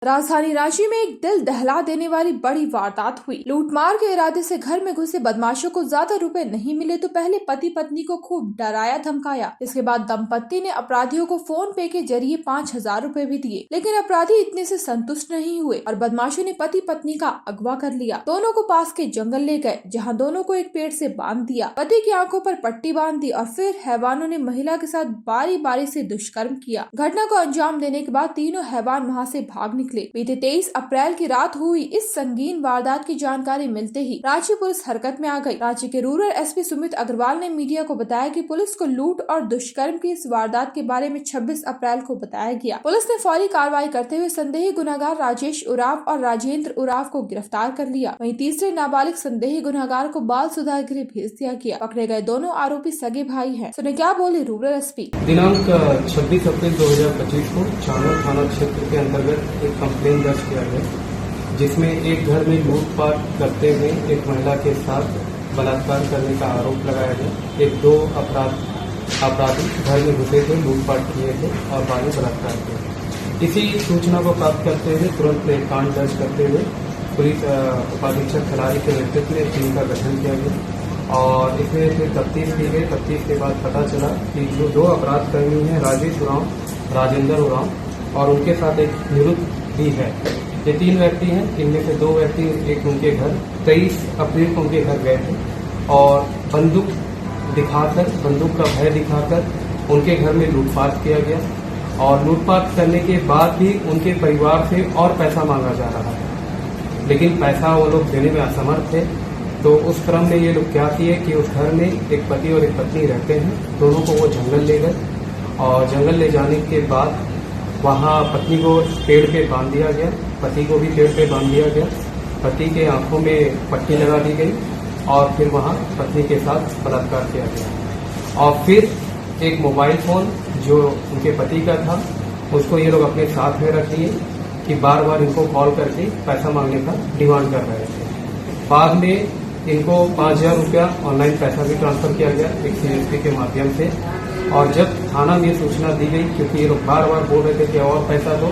राजधानी रांची में एक दिल दहला देने वाली बड़ी वारदात हुई। लूटमार के इरादे से घर में घुसे बदमाशों को ज्यादा रुपए नहीं मिले तो पहले पति पत्नी को खूब डराया धमकाया। इसके बाद दंपत्ति ने अपराधियों को फोन पे के जरिए 5,000 रुपए भी दिए, लेकिन अपराधी इतने से संतुष्ट नहीं हुए और बदमाशों ने पति पत्नी का अगवा कर लिया। दोनों को पास के जंगल ले गए, जहाँ दोनों को एक पेड़ से बांध दिया। पति की आंखों पर पट्टी बांध दी और फिर हैवानों ने महिला के साथ बारी बारी से दुष्कर्म किया। घटना को अंजाम देने के बाद तीनों हैवान वहाँ से भाग निकले। बीते 23 अप्रैल की रात हुई इस संगीन वारदात की जानकारी मिलते ही रांची पुलिस हरकत में आ गई। रांची के रूरल एसपी सुमित अग्रवाल ने मीडिया को बताया कि पुलिस को लूट और दुष्कर्म की इस वारदात के बारे में 26 अप्रैल को बताया गया। पुलिस ने फौरी कार्रवाई करते हुए संदेही गुनहगार राजेश उराव और राजेंद्र उराव को गिरफ्तार कर लिया। वहीं तीसरे नाबालिग संदेही गुनहगार को बाल सुधार गृह भेज दिया गया। पकड़े गए दोनों आरोपी सगे भाई हैं। सुने क्या बोले रूरल एसपी। दिनांक 26 अप्रैल 2025 को चाणोर थाना क्षेत्र के अंतर्गत एक कंप्लेन दर्ज किया गया, जिसमें एक घर में लूटपाट करते हुए एक महिला के साथ बलात्कार करने का आरोप लगाया गया। दो अपराधी घर में घुसे थे, लूटपाट किए थे और बाद में बलात्कार किए। इसी सूचना को प्राप्त करते हुए तुरंत एक कांड दर्ज करते हुए पुलिस उपाधीक्षक खिलाड़ी के नेतृत्व में टीम का गठन किया गया और इसमें फिर तफ्तीश की गई। तफ्तीश के बाद पता चला कि जो दो अपराध कर्मी हैं, राजेश उरांव, राजेंद्र उरांव और उनके साथ एक निरुद्ध भी है। ये तीन व्यक्ति हैं। इनमें से दो व्यक्ति एक उनके घर 23 अप्रैल को उनके घर गए थे और बंदूक का भय दिखाकर उनके घर में लूटपाट किया गया और लूटपाट करने के बाद भी उनके परिवार से और पैसा मांगा जा रहा है, लेकिन पैसा वो लोग देने में असमर्थ थे। तो उस क्रम में ये लोग क्या किए कि उस घर में एक पति और एक पत्नी रहते हैं, दोनों को वो जंगल ले गए और जंगल ले जाने के बाद वहाँ पत्नी को पेड़ पे बांध दिया गया, पति को भी पेड़ पे बांध दिया गया। पति के आंखों में पट्टी लगा दी गई और फिर वहाँ पत्नी के साथ बलात्कार किया गया और फिर एक मोबाइल फोन जो उनके पति का था उसको ये लोग अपने साथ में रख लिए कि बार बार इनको कॉल करके पैसा मांगने का डिमांड कर रहे थे। बाद में इनको 5,000 रुपया ऑनलाइन पैसा भी ट्रांसफर किया गया एक CSP के माध्यम से। और जब थाना में सूचना दी गई, क्योंकि ये लोग बार बार बोल रहे थे कि और पैसा दो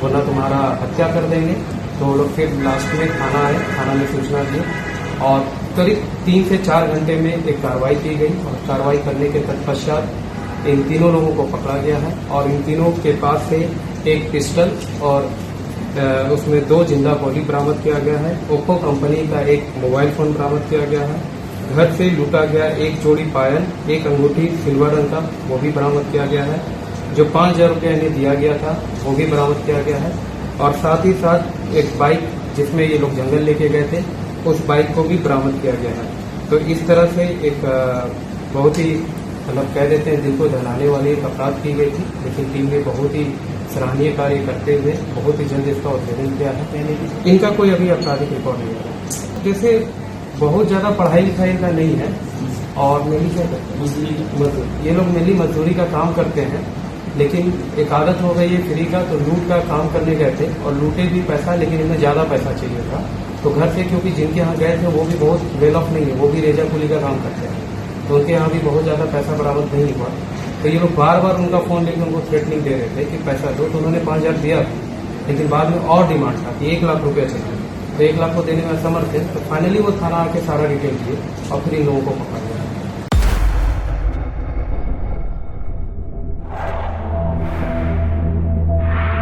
वरना तुम्हारा हत्या कर देंगे, तो वो लोग फिर लास्ट में थाना आए, थाना में सूचना दी और करीब 3 से 4 घंटे में एक कार्रवाई की गई और कार्रवाई करने के तत्पश्चात इन तीनों लोगों को पकड़ा गया है और इन तीनों के पास से एक पिस्टल और उसमें 2 जिंदा गोली बरामद किया गया है। ओप्पो कंपनी का एक मोबाइल फोन बरामद किया गया है। घर से लूटा गया एक जोड़ी पायल, एक अंगूठी सिल्वर रंग का, वो भी बरामद किया गया है। जो 5,000 रुपया इन्हें दिया गया था वो भी बरामद किया गया है और साथ ही साथ एक बाइक जिसमें ये लोग जंगल लेके गए थे, उस बाइक को भी बरामद किया गया है। तो इस तरह से एक बहुत ही कह देते हैं दिल को दहलाने वाली एक अपराध की गई थी, लेकिन टीम ने बहुत ही सराहनीय कार्य करते हुए बहुत ही जल्द इसका उद्भेदन किया है। इनका कोई अभी आपराधिक रिकॉर्ड नहीं है। जैसे बहुत ज्यादा पढ़ाई लिखाई का नहीं है और ये लोग मिली मजदूरी का काम करते हैं, लेकिन एक आदत हो गई है फ्री का, तो लूट का काम करने गए थे और लूटे भी पैसा, लेकिन इन्हें ज्यादा पैसा चाहिए था। तो घर से क्योंकि जिनके यहाँ गए थे वो भी बहुत वेल ऑफ नहीं है, वो भी रेजा कुली का काम करते हैं, तो उनके यहाँ भी बहुत ज्यादा पैसा बरामद नहीं हुआ। तो ये लोग बार बार उनका फोन लेकर उनको थ्रेटनिंग दे रहे थे कि पैसा दो, तो उन्होंने 5,000 दिया, लेकिन बाद में और डिमांड था कि 1 लाख रुपया चाहिए, तो 1 लाख को देने में असमर्थ थे। तो फाइनली वो थाना आके सारा डिटेल दिए और फिर इन लोगों को पकड़ लिया।